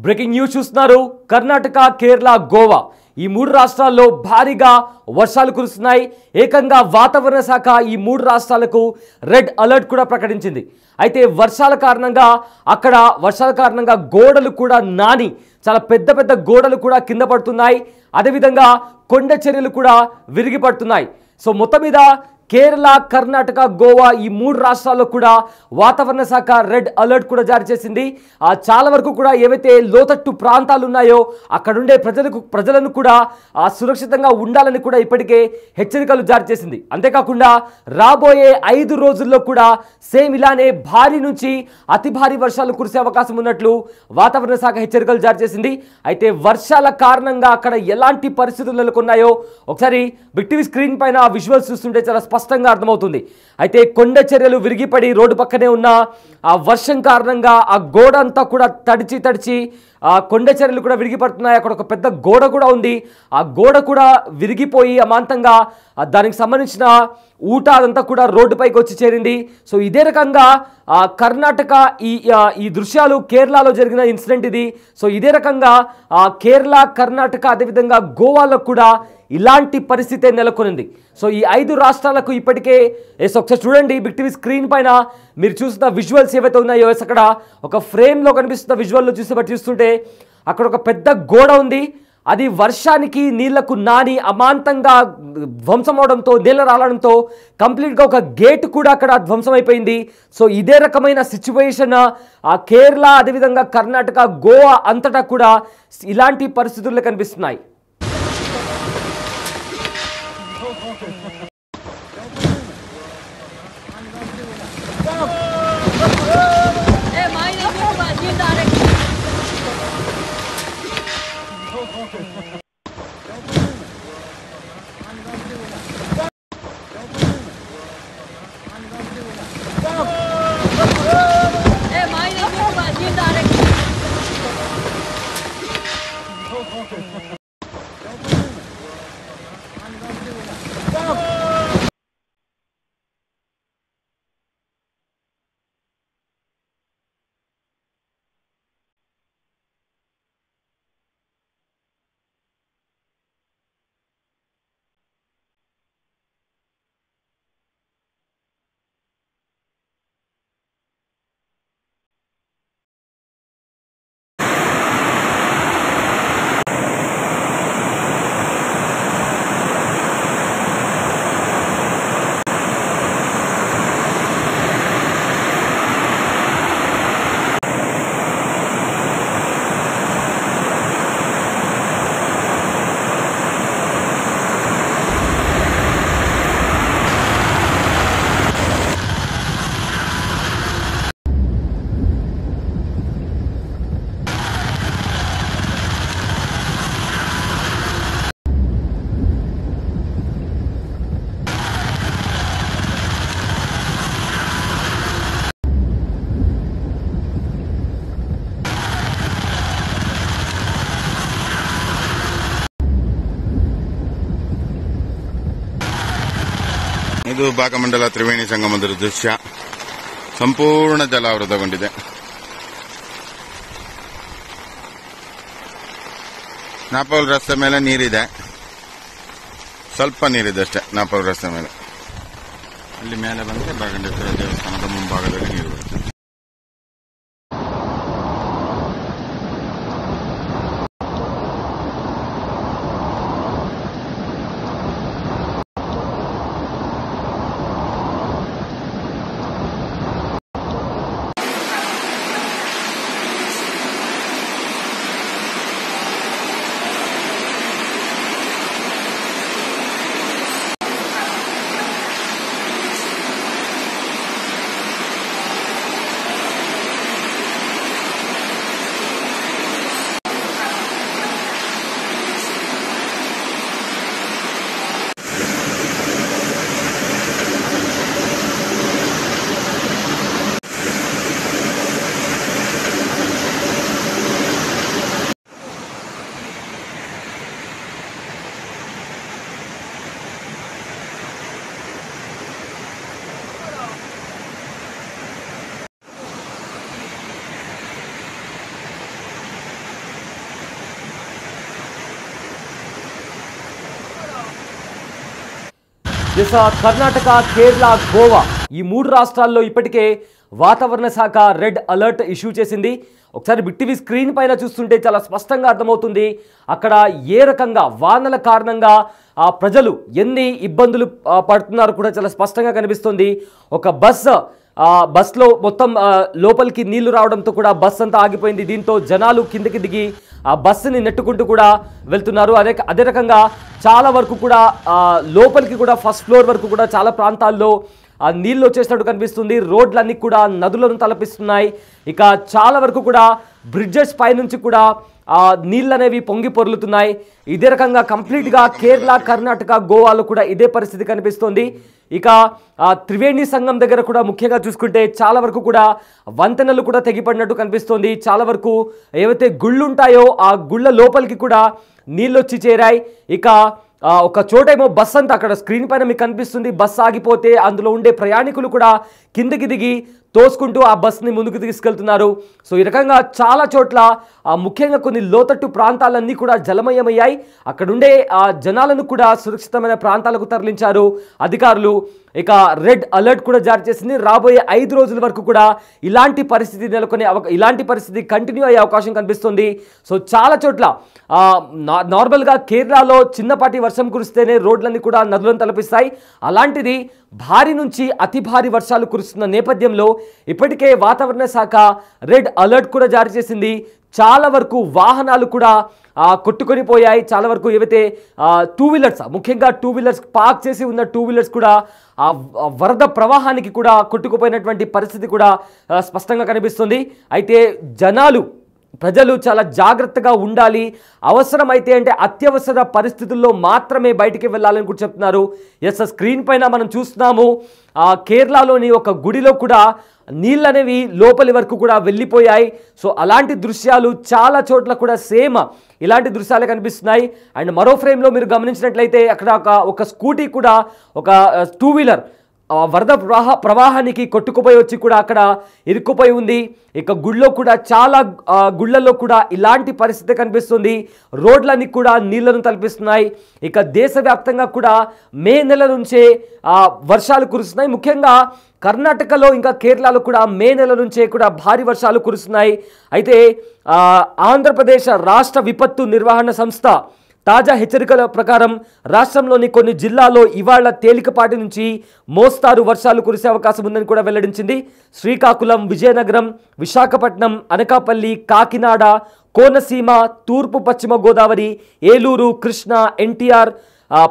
Breaking news చూస్తున్నారు. కర్ణాటక, కేరళ, గోవా ఈ మూడు రాష్ట్రాల్లో భారీగా వర్షాలు కురుస్తున్నాయి. ఏకంగా వాతావరణ శాఖ ఈ మూడు రాష్ట్రాలకు రెడ్ అలర్ట్ కూడా ప్రకటించింది. అయితే వర్షాల కారణంగా గోడలు కూడా నాని చాలా పెద్ద పెద్ద గోడలు కూడా కింద పడుతున్నాయి. అదేవిధంగా కొండ చర్యలు కూడా విరిగి పడుతున్నాయి. సో మొత్తం మీద కేరళ, కర్ణాటక, గోవా ఈ మూడు రాష్ట్రాల్లో కూడా వాతావరణ శాఖ రెడ్ అలర్ట్ కూడా జారీ చేసింది. చాలా వరకు కూడా ఏవైతే లోతట్టు ప్రాంతాలు ఉన్నాయో అక్కడుండే ప్రజలను కూడా సురక్షితంగా ఉండాలని కూడా ఇప్పటికే హెచ్చరికలు జారీ చేసింది. అంతేకాకుండా రాబోయే 5 రోజుల్లో కూడా సేమ్ ఇలానే భారీ నుంచి అతి భారీ వర్షాలు కురిసే అవకాశం ఉన్నట్లు వాతావరణ శాఖ హెచ్చరికలు జారీ చేసింది. అయితే వర్షాల కారణంగా అక్కడ ఎలాంటి పరిస్థితులు నెలకొన్నాయో ఒకసారి బిగ్ టీవీ స్క్రీన్ పైన విజువల్స్ చూస్తుంటే చాలా స్పష్టంగా అర్థమవుతుంది. అయితే కొండ చర్యలు విరిగిపడి రోడ్డు పక్కనే ఉన్న ఆ వర్షం కారణంగా ఆ గోడ అంతా కూడా తడిచి ఆ కొండ చర్యలు కూడా విరిగిపడుతున్నాయి. అక్కడ ఒక పెద్ద గోడ కూడా ఉంది. ఆ గోడ కూడా విరిగిపోయి అమాంతంగా దానికి సంబంధించిన ఊట అదంతా కూడా రోడ్డుపైకి వచ్చి చేరింది. సో ఇదే రకంగా కర్ణాటక ఈ దృశ్యాలు కేరళలో జరిగిన ఇన్సిడెంట్ ఇది. సో ఇదే రకంగా కేరళ, కర్ణాటక అదేవిధంగా గోవాలో కూడా ఇలాంటి పరిస్థితి నెలకొనింది. సో ఈ 5 రాష్ట్రాలకు ఇప్పటికే ఒకసారి చూడండి బిగ్ టీవీ స్క్రీన్ పైన మీరు చూస్తున్న విజువల్స్ ఏవైతే ఉన్నాయో అక్కడ ఒక ఫ్రేమ్లో కనిపిస్తున్న విజువల్లో చూస్తుంటే అక్కడ ఒక పెద్ద గోడ ఉంది. అది వర్షానికి నీళ్లకు నాని అమాంతంగా ధ్వంసం అవడంతో, నీళ్ళ రాలడంతో కంప్లీట్గా ఒక గేట్ కూడా అక్కడ ధ్వంసం అయిపోయింది. సో ఇదే రకమైన సిచ్యువేషన్ కేరళ అదేవిధంగా కర్ణాటక, గోవా అంతటా కూడా ఇలాంటి పరిస్థితుల్లో కనిపిస్తున్నాయి. ಇದು ಭಾಗಮಂಡಲ ತ್ರಿವೇಣಿ ಸಂಗಮದ ದೃಶ್ಯ. ಸಂಪೂರ್ಣ ಜಲಾವೃತಗೊಂಡಿದೆ. ನಾಪೌಲ್ ರಸ್ತೆ ಮೇಲೆ ನೀರಿದೆ, ಸ್ವಲ್ಪ ನೀರಿದೆ ಅಷ್ಟೇ. ನಾಪೌಲ್ ರಸ್ತೆ ಮೇಲೆ ಅಲ್ಲಿ ಮೇಲೆ ಬಂದರೆ ಭಾಗಂಡೇಶ್ವರ ದೇವಸ್ಥಾನದ ಮುಂಭಾಗದಲ್ಲಿ ನೀರು ಬರುತ್ತೆ. కర్ణాటక, కేరళ, గోవా ఈ 3 రాష్ట్రాల్లో ఇప్పటికే వాతావరణ శాఖ రెడ్ అలర్ట్ ఇష్యూ చేసింది. ఒకసారి బిగ్ టీవీ స్క్రీన్ పైన చూస్తుంటే చాలా స్పష్టంగా అర్థమవుతుంది అక్కడ ఏ రకంగా వానల కారణంగా ప్రజలు ఎన్ని ఇబ్బందులు పడుతున్నారో కూడా చాలా స్పష్టంగా కనిపిస్తుంది. ఒక బస్లో మొత్తం లోపలికి నీళ్లు రావడంతో కూడా బస్ అంతా ఆగిపోయింది. దీంతో జనాలు కిందకి దిగి ఆ బస్సుని నెట్టుకుంటూ కూడా వెళ్తున్నారు. అదే రకంగా చాలా వరకు కూడా లోపలికి కూడా ఫస్ట్ ఫ్లోర్ వరకు కూడా చాలా ప్రాంతాల్లో నీళ్ళు వచ్చేసినట్టు కనిపిస్తుంది. రోడ్లన్నీ కూడా నదులను తలపిస్తున్నాయి. ఇక చాలా వరకు కూడా బ్రిడ్జెస్ పైనుంచి కూడా నీళ్ళు అనేవి పొంగి పొర్లుతున్నాయి. ఇదే రకంగా కంప్లీట్గా కేరళ, కర్ణాటక, గోవాలో కూడా ఇదే పరిస్థితి కనిపిస్తుంది. ఇక త్రివేణి సంగం దగ్గర కూడా ముఖ్యంగా చూసుకుంటే చాలా వరకు కూడా వంతెనలు కూడా తెగిపడినట్టు కనిపిస్తుంది. చాలా వరకు ఏవైతే గుళ్ళు ఉంటాయో ఆ గుళ్ళ లోపలికి కూడా నీళ్ళు వచ్చి చేరాయి. ఇక ఒక చోటేమో బస్ అంతా అక్కడ స్క్రీన్ పైన మీకు కనిపిస్తుంది. బస్ ఆగిపోతే అందులో ఉండే ప్రయాణికులు కూడా కిందికి దిగి తోసుకుంటూ ఆ బస్ని ముందుకు తీసుకెళ్తున్నారు. సో ఈ రకంగా చాలా చోట్ల ముఖ్యంగా కొన్ని లోతట్టు ప్రాంతాలన్నీ కూడా జలమయమయ్యాయి. అక్కడుండే జనాలను కూడా సురక్షితమైన ప్రాంతాలకు తరలించారు అధికారులు. ఇక రెడ్ అలర్ట్ కూడా జారీ చేసింది. రాబోయే 5 రోజుల వరకు కూడా ఇలాంటి పరిస్థితి కంటిన్యూ అయ్యే అవకాశం కనిపిస్తుంది. సో చాలా చోట్ల నార్మల్గా కేరళలో చిన్నపాటి వర్షం కురిస్తేనే రోడ్లన్నీ కూడా నదులను తలపిస్తాయి. అలాంటిది భారీ నుంచి అతి భారీ వర్షాలు కురుస్తున్న నేపథ్యంలో ఇప్పటికే వాతావరణ శాఖ రెడ్ అలర్ట్ కూడా జారీ చేసింది. చాలా వరకు వాహనాలు కూడా కొట్టుకొని పోయాయి. చాలా వరకు ఏవైతే 2 వీలర్స్ ముఖ్యంగా 2 వీలర్స్ పార్క్ చేసి ఉన్న 2 వీలర్స్ కూడా వరద ప్రవాహానికి కూడా కొట్టుకుపోయినటువంటి పరిస్థితి కూడా స్పష్టంగా కనిపిస్తుంది. అయితే ప్రజలు చాలా జాగ్రత్తగా ఉండాలి. అవసరమైతే అంటే అత్యవసర పరిస్థితుల్లో మాత్రమే బయటికి వెళ్ళాలని కూడా చెప్తున్నారు. స్క్రీన్ పైన మనం చూస్తున్నాము కేరళలోని ఒక గుడిలో కూడా నీళ్ళు అనేవి లోపలి వరకు కూడా వెళ్ళిపోయాయి. సో అలాంటి దృశ్యాలు చాలా చోట్ల కూడా సేమ్ ఇలాంటి దృశ్యాలే కనిపిస్తున్నాయి. అండ్ మరో ఫ్రేమ్లో మీరు గమనించినట్లయితే అక్కడ ఒక స్కూటీ కూడా ఒక 2 వీలర్ వరద ప్రవాహానికి కొట్టుకుపోయి వచ్చి కూడా అక్కడ ఇరుక్కుపోయి ఉంది. ఇక చాలా గుళ్ళల్లో కూడా ఇలాంటి పరిస్థితి కనిపిస్తుంది. రోడ్లన్నీ కూడా నీళ్లను తలపిస్తున్నాయి. ఇక దేశవ్యాప్తంగా కూడా మే నెల నుంచే వర్షాలు కురుస్తున్నాయి. ముఖ్యంగా కర్ణాటకలో ఇంకా కేరళలో కూడా మే నెల నుంచే కూడా భారీ వర్షాలు కురుస్తున్నాయి. అయితే ఆంధ్రప్రదేశ్ రాష్ట్ర విపత్తు నిర్వహణ సంస్థ తాజా హెచ్చరికల ప్రకారం రాష్ట్రంలోని కొన్ని జిల్లాల్లో ఇవాళ తేలికపాటి నుంచి మోస్తారు వర్షాలు కురిసే అవకాశం ఉందని కూడా వెల్లడించింది. శ్రీకాకుళం, విజయనగరం, విశాఖపట్నం, అనకాపల్లి, కాకినాడ, కోనసీమ, తూర్పు పశ్చిమ గోదావరి, ఏలూరు, కృష్ణా, ఎన్టీఆర్,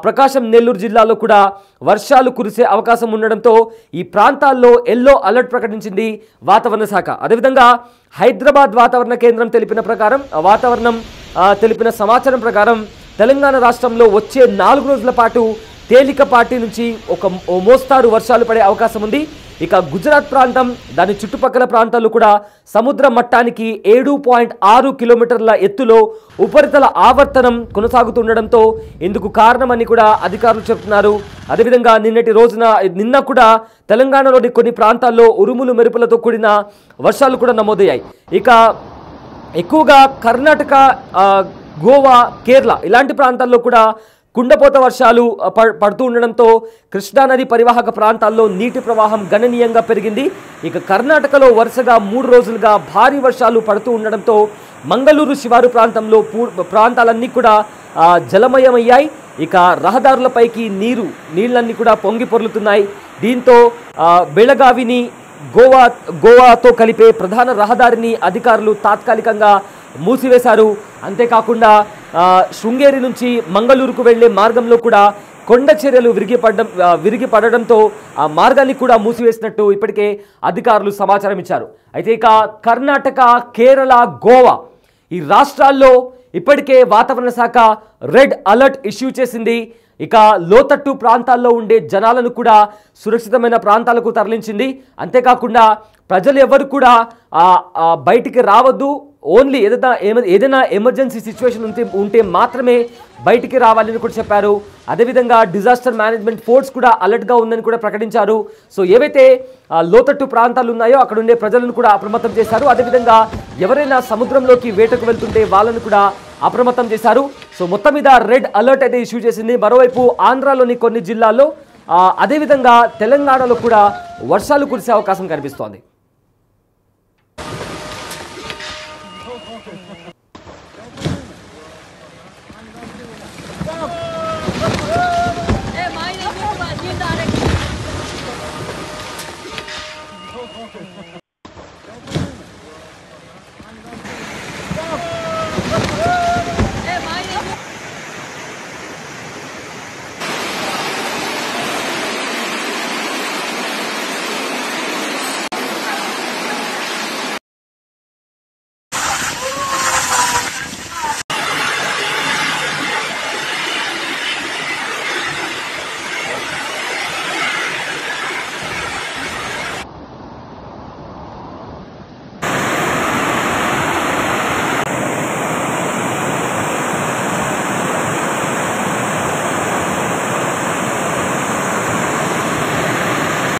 ప్రకాశం, నెల్లూరు జిల్లాలో కూడా వర్షాలు కురిసే అవకాశం ఉండడంతో ఈ ప్రాంతాల్లో ఎల్లో అలర్ట్ ప్రకటించింది వాతావరణ శాఖ. అదేవిధంగా హైదరాబాద్ వాతావరణ కేంద్రం తెలిపిన సమాచారం ప్రకారం తెలంగాణ రాష్ట్రంలో వచ్చే 4 రోజుల పాటు తేలికపాటి నుంచి ఒక మోస్తారు వర్షాలు పడే అవకాశం ఉంది. ఇక గుజరాత్ ప్రాంతం దాని చుట్టుపక్కల ప్రాంతాల్లో కూడా సముద్ర మట్టానికి 7.6 కిలోమీటర్ల ఎత్తులో ఉపరితల ఆవర్తనం కొనసాగుతుండడంతో ఇందుకు కారణమని కూడా అధికారులు చెబుతున్నారు. అదేవిధంగా నిన్న కూడా తెలంగాణలోని కొన్ని ప్రాంతాల్లో ఉరుములు మెరుపులతో కూడిన వర్షాలు కూడా నమోదయ్యాయి. ఇక ఎక్కువగా కర్ణాటక, గోవా, కేరళ ఇలాంటి ప్రాంతాల్లో కూడా కుండపోత వర్షాలు పడుతూ ఉండడంతో కృష్ణానది పరివాహక ప్రాంతాల్లో నీటి ప్రవాహం గణనీయంగా పెరిగింది. ఇక కర్ణాటకలో వరుసగా 3 రోజులుగా భారీ వర్షాలు పడుతూ ఉండడంతో మంగళూరు శివారు ప్రాంతాలన్నీ కూడా జలమయమయ్యాయి. ఇక రహదారులపైకి నీళ్ళన్నీ కూడా పొంగి పొర్లుతున్నాయి. దీంతో బెళగావిని గోవాతో కలిపే ప్రధాన రహదారిని అధికారులు తాత్కాలికంగా మూసివేశారు. అంతేకాకుండా శృంగేరి నుంచి మంగళూరుకు వెళ్లే మార్గంలో కూడా కొండ చర్యలు విరిగి పడడంతో ఆ మార్గాన్ని కూడా మూసివేసినట్టు ఇప్పటికే అధికారులు సమాచారం ఇచ్చారు. అయితే ఇక కర్ణాటక, కేరళ, గోవా ఈ రాష్ట్రాల్లో ఇప్పటికే వాతావరణ శాఖ రెడ్ అలర్ట్ ఇష్యూ చేసింది. ఇక లోతట్టు ప్రాంతాల్లో ఉండే జనాలను కూడా సురక్షితమైన ప్రాంతాలకు తరలించింది. అంతేకాకుండా ప్రజలు ఎవరు కూడా బయటికి రావద్దు. ఓన్లీ ఏదైనా ఎమర్జెన్సీ సిచ్యువేషన్ ఉంటే మాత్రమే బయటికి రావాలని కూడా చెప్పారు. అదేవిధంగా డిజాస్టర్ మేనేజ్మెంట్ ఫోర్స్ కూడా అలర్ట్గా ఉందని కూడా ప్రకటించారు. సో ఏవైతే లోతట్టు ప్రాంతాలు ఉన్నాయో అక్కడ ఉండే ప్రజలను కూడా అప్రమత్తం చేశారు. అదేవిధంగా ఎవరైనా సముద్రంలోకి వేటకు వెళ్తుంటే వాళ్ళను కూడా అప్రమత్తం చేశారు. సో మొత్తం మీద రెడ్ అలర్ట్ అయితే ఇష్యూ చేసింది. మరోవైపు ఆంధ్రాలోని కొన్ని జిల్లాల్లో అదేవిధంగా తెలంగాణలో కూడా వర్షాలు కురిసే అవకాశం కనిపిస్తోంది.